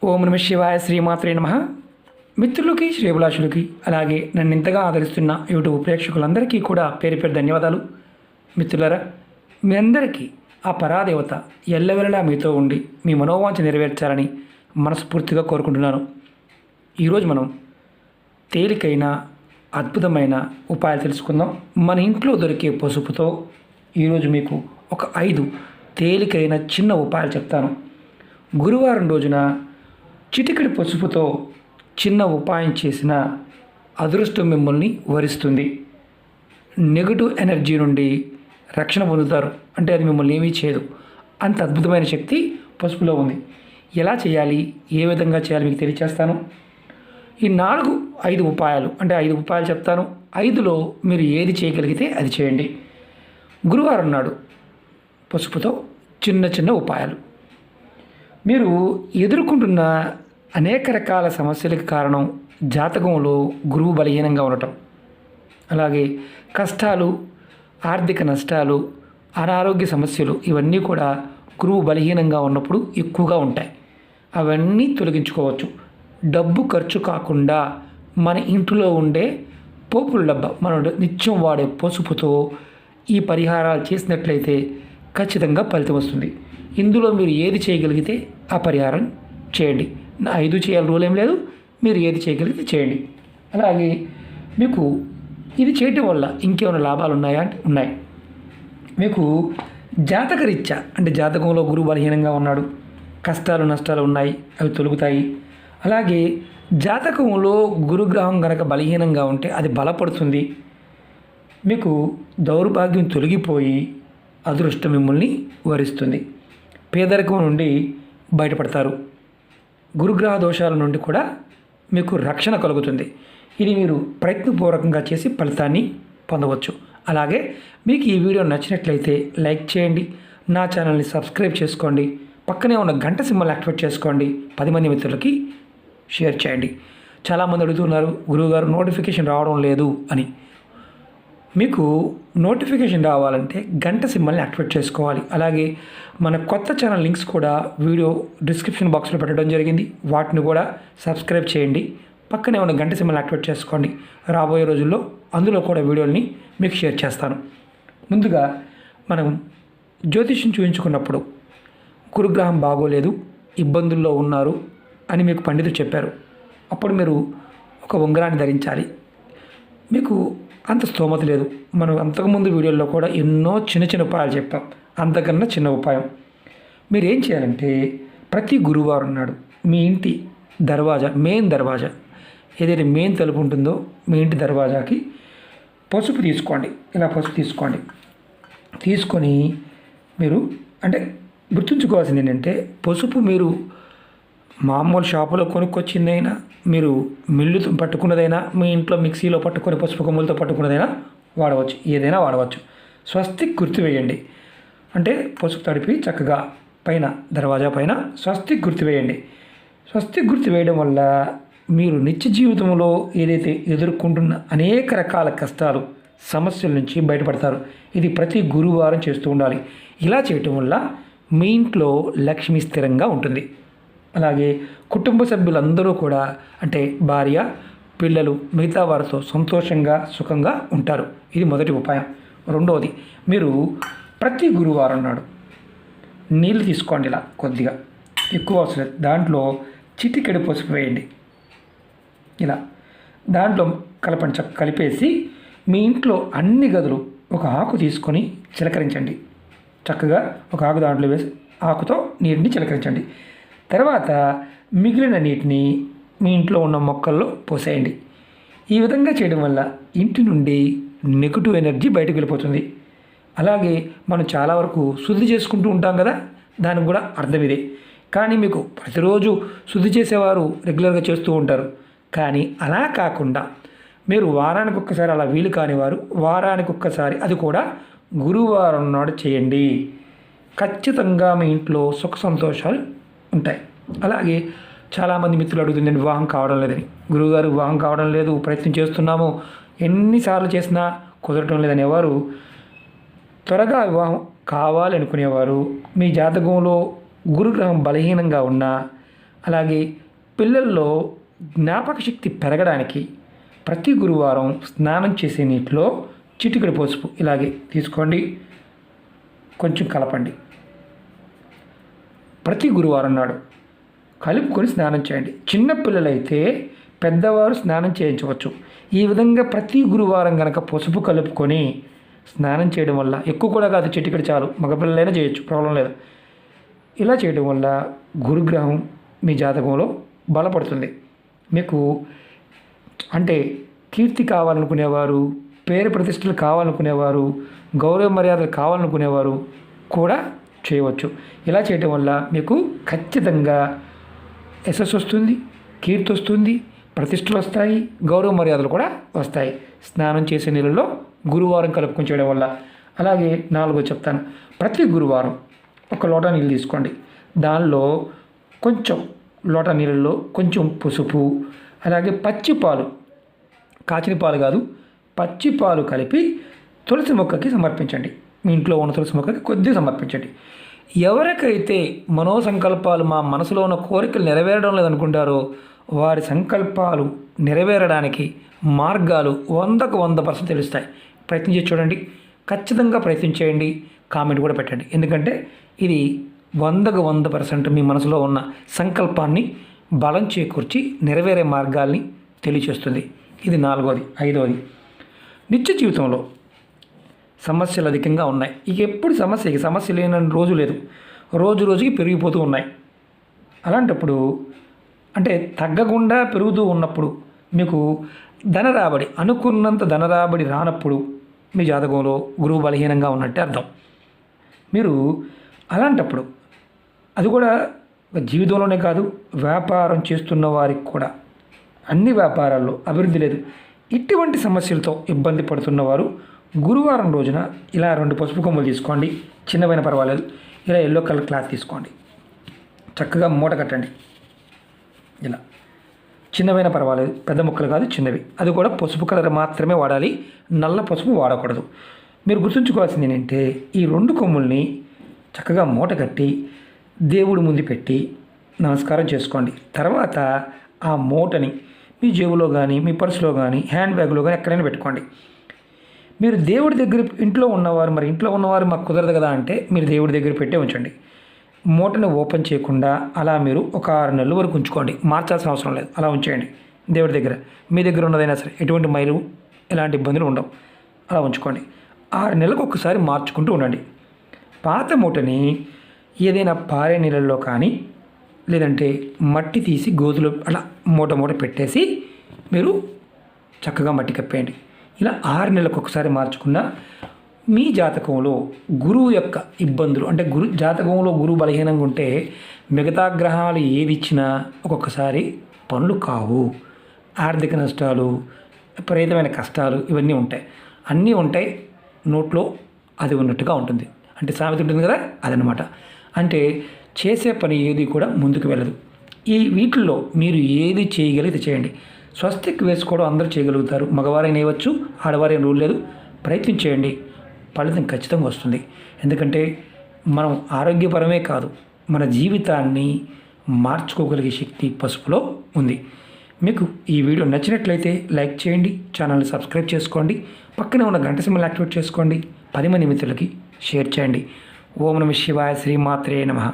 ఓం నమ శివాయ శ్రీమాత్రే నమః. మిత్రులకి శ్రేభిలాషులకి అలాగే నన్ను ఇంతగా ఆదరిస్తున్న యూట్యూబ్ ప్రేక్షకులందరికీ కూడా పేరు పేరు ధన్యవాదాలు. మిత్రులారా, మీ అందరికీ ఆ పరాదేవత ఎల్లవెల్లలా మీతో ఉండి మీ మనోవాంఛ నెరవేర్చాలని మనస్ఫూర్తిగా కోరుకుంటున్నాను. ఈరోజు మనం తేలికైన అద్భుతమైన ఉపాయాలు తెలుసుకుందాం. మన ఇంట్లో దొరికే పసుపుతో ఈరోజు మీకు ఒక 5 తేలికైన చిన్న ఉపాయాలు చెప్తాను. గురువారం రోజున చిటికెడు పసుపుతో చిన్న ఉపాయం చేసిన అదృష్టం మిమ్మల్ని వరిస్తుంది. నెగటివ్ ఎనర్జీ నుండి రక్షణ పొందుతారు. అంటే అది మిమ్మల్ని ఏమీ చేయదు. అంత అద్భుతమైన శక్తి పసుపులో ఉంది. ఎలా చేయాలి, ఏ విధంగా చేయాలి మీకు తెలియచేస్తాను. ఈ 5 ఉపాయాలు, అంటే 5 ఉపాయాలు చెప్తాను. 5లో మీరు ఏది చేయగలిగితే అది చేయండి. గురువారం నాడు పసుపుతో చిన్న చిన్న ఉపాయాలు. మీరు ఎదుర్కొంటున్న అనేక రకాల సమస్యలకు కారణం జాతకంలో గురువు బలహీనంగా ఉండటం, అలాగే కష్టాలు, ఆర్థిక నష్టాలు, అనారోగ్య సమస్యలు, ఇవన్నీ కూడా గురువు బలహీనంగా ఉన్నప్పుడు ఎక్కువగా ఉంటాయి. అవన్నీ తొలగించుకోవచ్చు. డబ్బు ఖర్చు కాకుండా మన ఇంట్లో ఉండే పోపుల డబ్బా, మనం నిత్యం వాడే పసుపుతో ఈ పరిహారాలు చేసినట్లయితే ఖచ్చితంగా ఫలితం వస్తుంది. ఇందులో మీరు ఏది చేయగలిగితే ఆ పరిహారం చేయండి. 5 చేయాలి రూల్ ఏం లేదు. మీరు ఏది చేయగలిగితే చేయండి. అలాగే మీకు ఇది చేయటం వల్ల ఇంకేమైనా లాభాలు ఉన్నాయా అంటే ఉన్నాయి. మీకు జాతకరీత్యా, అంటే జాతకంలో గురువు బలహీనంగా ఉన్నాడు, కష్టాలు నష్టాలు ఉన్నాయి, అవి తొలుగుతాయి. అలాగే జాతకంలో గురుగ్రహం కనుక బలహీనంగా ఉంటే అది బలపడుతుంది. మీకు దౌర్భాగ్యం తొలగిపోయి అదృష్టం మిమ్మల్ని వరిస్తుంది. పేదరికం నుండి బయటపడతారు. గురుగ్రహ దోషాల నుండి కూడా మీకు రక్షణ కలుగుతుంది. ఇది మీరు ప్రయత్నపూర్వకంగా చేసి ఫలితాన్ని పొందవచ్చు. అలాగే మీకు ఈ వీడియో నచ్చినట్లయితే లైక్ చేయండి, నా ఛానల్ని సబ్స్క్రైబ్ చేసుకోండి, పక్కనే ఉన్న గంట సింబల్ యాక్టివేట్ చేసుకోండి, 10 మంది మిత్రులకి షేర్ చేయండి. చాలామంది అడుగుతున్నారు, గురువుగారు నోటిఫికేషన్ రావడం లేదు అని. మీకు నోటిఫికేషన్ రావాలంటే గంట సింబల్ని యాక్టివేట్ చేసుకోవాలి. అలాగే మన కొత్త ఛానల్ లింక్స్ కూడా వీడియో డిస్క్రిప్షన్ బాక్స్లో పెట్టడం జరిగింది. వాటిని కూడా సబ్స్క్రైబ్ చేయండి, పక్కనే ఉన్న గంట సింబల్ యాక్టివేట్ చేసుకోండి. రాబోయే రోజుల్లో అందులో కూడా వీడియోని మీకు షేర్ చేస్తాను. ముందుగా మనం జ్యోతిష్యం చూపించుకున్నప్పుడు గురుగ్రహం బాగోలేదు, ఇబ్బందుల్లో ఉన్నారు అని మీకు పండితులు చెప్పారు. అప్పుడు మీరు ఒక ఉంగరాన్ని ధరించాలి. మీకు అంత స్తోమత లేదు. మనం అంతకుముందు వీడియోల్లో కూడా ఎన్నో చిన్న చిన్న ఉపాయాలు చెప్పాం. అంతకన్నా చిన్న ఉపాయం మీరు ఏం చేయాలంటే, ప్రతి గురువారం నాడు మీ ఇంటి దర్వాజా, మెయిన్ దర్వాజా, ఏదైతే మెయిన్ తలుపు ఉంటుందో మీ ఇంటి దర్వాజాకి పసుపు తీసుకోండి. ఇలా పసుపు తీసుకోండి. తీసుకొని మీరు, అంటే గుర్తుంచుకోవాల్సింది ఏంటంటే, పసుపు మీరు మామూలు షాపులో కొనుక్కొచ్చిందైనా, మీరు మిల్లు పట్టుకున్నదైనా, మీ ఇంట్లో మిక్సీలో పట్టుకొని పసుపు కొమ్ములతో పట్టుకున్నదైనా వాడవచ్చు. ఏదైనా వాడవచ్చు. స్వస్తిక్ గుర్తు వేయండి. అంటే పసుపు తడిపి చక్కగా పైన దర్వాజా పైన స్వస్తిక్ గుర్తు వేయండి. స్వస్తిక్ గుర్తు వేయడం వల్ల మీరు నిత్య జీవితంలో ఏదైతే ఎదుర్కొంటున్న అనేక రకాల కష్టాలు, సమస్యల నుంచి బయటపడతారు. ఇది ప్రతి గురువారం చేస్తూ ఉండాలి. ఇలా చేయటం వల్ల మీ ఇంట్లో లక్ష్మి స్థిరంగా ఉంటుంది. అలాగే కుటుంబ సభ్యులందరూ కూడా, అంటే భార్య, పిల్లలు, మిగతా వారితో సంతోషంగా సుఖంగా ఉంటారు. ఇది మొదటి ఉపాయం. రెండవది, మీరు ప్రతి గురువారం నాడు నీళ్ళు తీసుకోండి. ఇలా కొద్దిగా, ఎక్కువ అవసరం లేదు. దాంట్లో చిటికెడు పసుపు వేయండి. ఇలా దాంట్లో కలపండి. కలిపేసి మీ ఇంట్లో అన్ని గదులు ఒక ఆకు తీసుకొని చిలకరించండి. చక్కగా ఒక ఆకు దాంట్లో వేసి ఆకుతో నీటిని చిలకరించండి. తర్వాత మిగిలిన నీటిని మీ ఇంట్లో ఉన్న మొక్కల్లో పోసేయండి. ఈ విధంగా చేయడం వల్ల ఇంటి నుండి నెగటివ్ ఎనర్జీ బయటకు వెళ్ళిపోతుంది. అలాగే మనం చాలా వరకు శుద్ధి చేసుకుంటూ ఉంటాం కదా, దానికి కూడా అర్థం ఇదే. కానీ మీకు ప్రతిరోజు శుద్ధి చేసేవారు రెగ్యులర్గా చేస్తూ ఉంటారు. కానీ అలా కాకుండా మీరు వారానికి ఒక్కసారి, అలా వీలు కానివారు వారానికి ఒక్కసారి, అది కూడా గురువారం నాడు చేయండి. ఖచ్చితంగా మీ ఇంట్లో సుఖ సంతోషాలు ఉంటాయి. అలాగే చాలామంది మిత్రులు అడుగుతుంది, వివాహం కావడం లేదని. గురువుగారు వివాహం కావడం లేదు, ప్రయత్నం చేస్తున్నాము, ఎన్నిసార్లు చేసినా కుదరటం లేదనేవారు, త్వరగా వివాహం కావాలి అనుకునేవారు, మీ జాతకంలో గురుగ్రహం బలహీనంగా ఉన్నా, అలాగే పిల్లల్లో జ్ఞాపక శక్తి పెరగడానికి ప్రతి గురువారం స్నానం చేసే నీటిలో చిటికెడు పసుపు ఇలాగే తీసుకోండి, కొంచెం కలపండి. ప్రతి గురువారం నాడు కలుపుకొని స్నానం చేయండి. చిన్నపిల్లలైతే పెద్దవారు స్నానం చేయించవచ్చు. ఈ విధంగా ప్రతి గురువారం కనుక పసుపు కలుపుకొని స్నానం చేయడం వల్ల, ఎక్కువ కూడా కాదు, చిటికెడు చాలు, మగపిల్లలైనా చేయొచ్చు, ప్రాబ్లం లేదు. ఇలా చేయడం వల్ల గురుగ్రహం మీ జాతకంలో బలపడుతుంది. మీకు అంటే కీర్తి కావాలనుకునేవారు, పేరు ప్రతిష్టలు కావాలనుకునేవారు, గౌరవ మర్యాదలు కావాలనుకునేవారు కూడా చేయవచ్చు. ఇలా చేయడం వల్ల మీకు ఖచ్చితంగా యశస్సు వస్తుంది, కీర్తి వస్తుంది, ప్రతిష్టలు వస్తాయి, గౌరవ మర్యాదలు కూడా వస్తాయి. స్నానం చేసే నీళ్ళలో గురువారం కలుపుకొని చేయడం వల్ల. అలాగే 4 చెప్తాను. ప్రతి గురువారం ఒక లోటా నీళ్ళు తీసుకోండి. దానిలో కొంచెం లోటా నీళ్ళల్లో కొంచెం పసుపు, అలాగే పచ్చి పాలు, కాచిన పాలు కాదు, పచ్చి పాలు కలిపి తులసి మొక్కకి సమర్పించండి. మీ ఇంట్లో ఉన్న తులసి మొక్కకి కొద్దిగా సమర్పించండి. ఎవరికైతే మనోసంకల్పాలు, మా మనసులో ఉన్న కోరికలు నెరవేరడం లేదనుకుంటారో వారి సంకల్పాలు నెరవేరడానికి మార్గాలు 100కు 100% తెలుస్తాయి. ప్రయత్నం చేసి చూడండి, ఖచ్చితంగా ప్రయత్నం చేయండి, కామెంట్ కూడా పెట్టండి. ఎందుకంటే ఇది 100కు 100% మీ మనసులో ఉన్న సంకల్పాన్ని బలం చేకూర్చి నెరవేరే మార్గాల్ని తెలియచేస్తుంది. ఇది 4వది. 5వది, నిత్య జీవితంలో సమస్యలు అధికంగా ఉన్నాయి. ఇక ఎప్పుడు సమస్య లేని రోజు లేదు, రోజు రోజుకి పెరిగిపోతూ ఉన్నాయి. అలాంటప్పుడు అంటే తగ్గకుండా పెరుగుతూ ఉన్నప్పుడు మీకు ధనరాబడి, అనుకున్నంత ధనరాబడి రానప్పుడు మీ జాతకంలో గురువు బలహీనంగా ఉన్నట్టే అర్థం. మీరు అలాంటప్పుడు అది కూడా జీవితంలోనే కాదు, వ్యాపారం చేస్తున్న వారికి కూడా, అన్ని వ్యాపారాల్లో అభివృద్ధి లేదు, ఇటువంటి సమస్యలతో ఇబ్బంది పడుతున్నవారు గురువారం రోజున ఇలా 2 పసుపు కొమ్ములు తీసుకోండి. చిన్నవైనా పర్వాలేదు. ఇలా ఎల్లో కలర్ క్లాత్ తీసుకోండి, చక్కగా మూట కట్టండి. ఇలా చిన్నవైనా పర్వాలేదు, పెద్ద ముక్కలు కాదు, చిన్నవి. అది కూడా పసుపు కలర్ మాత్రమే వాడాలి, నల్ల పసుపు వాడకూడదు. మీరు గుర్తుంచుకోవాల్సింది ఏంటంటే ఈ 2 కొమ్ముల్ని చక్కగా మూట కట్టి దేవుడి ముందు పెట్టి నమస్కారం చేసుకోండి. తర్వాత ఆ మూటని మీ జేబులో కానీ, మీ పర్సులో కానీ, హ్యాండ్ బ్యాగ్లో కానీ ఎక్కడైనా పెట్టుకోండి. మీరు దేవుడి దగ్గర ఇంట్లో ఉన్నవారు మాకు కుదరదు కదా అంటే మీరు దేవుడి దగ్గర పెట్టే ఉంచండి. మూటను ఓపెన్ చేయకుండా అలా మీరు ఒక 6 నెలల వరకు ఉంచుకోండి. మార్చాల్సిన అవసరం లేదు, అలా ఉంచేయండి దేవుడి దగ్గర. మీ దగ్గర ఉన్నదైనా సరే ఎటువంటి మైలు, ఎలాంటి ఇబ్బందులు ఉండవు, అలా ఉంచుకోండి. 6 నెలలకు ఒకసారి మార్చుకుంటూ ఉండండి. పాత మూటని ఏదైనా పారే నీళ్ళల్లో కానీ, లేదంటే మట్టి తీసి గోతులో అలా మూట పెట్టేసి మీరు చక్కగా మట్టి కప్పేయండి. ఇలా 6 నెలలకు ఒకసారి మార్చుకున్న మీ జాతకంలో గురువు యొక్క ఇబ్బందులు, అంటే జాతకంలో గురువు బలహీనంగా ఉంటే మిగతా గ్రహాలు ఏది ఇచ్చినా ఒక్కొక్కసారి పనులు కావు, ఆర్థిక నష్టాలు, విపరీతమైన కష్టాలు ఇవన్నీ ఉంటాయి. అన్నీ ఉంటాయి, నోట్లో అది ఉన్నట్టుగా ఉంటుంది. అంటే సామెత ఉంటుంది కదా, అదనమాట. అంటే చేసే పని ఏది కూడా ముందుకు వెళ్ళదు. ఈ వీటిల్లో మీరు ఏది చేయగలిగితే చేయండి. స్వస్తిక్ వేసుకోవడం అందరూ చేయగలుగుతారు, మగవారైనా వేయవచ్చు, ఆడవారైన రూల్ లేదు. ప్రయత్నం చేయండి, ఫలితం ఖచ్చితంగా వస్తుంది. ఎందుకంటే మనం ఆరోగ్యపరమే కాదు, మన జీవితాన్ని మార్చుకోగలిగే శక్తి పసుపులో ఉంది. మీకు ఈ వీడియో నచ్చినట్లయితే లైక్ చేయండి, ఛానల్ని సబ్స్క్రైబ్ చేసుకోండి, పక్కనే ఉన్న గంట సింబల్ యాక్టివేట్ చేసుకోండి, 10 మంది మిత్రులకి షేర్ చేయండి. ఓం నమః శివాయ, శ్రీమాత్రే నమః.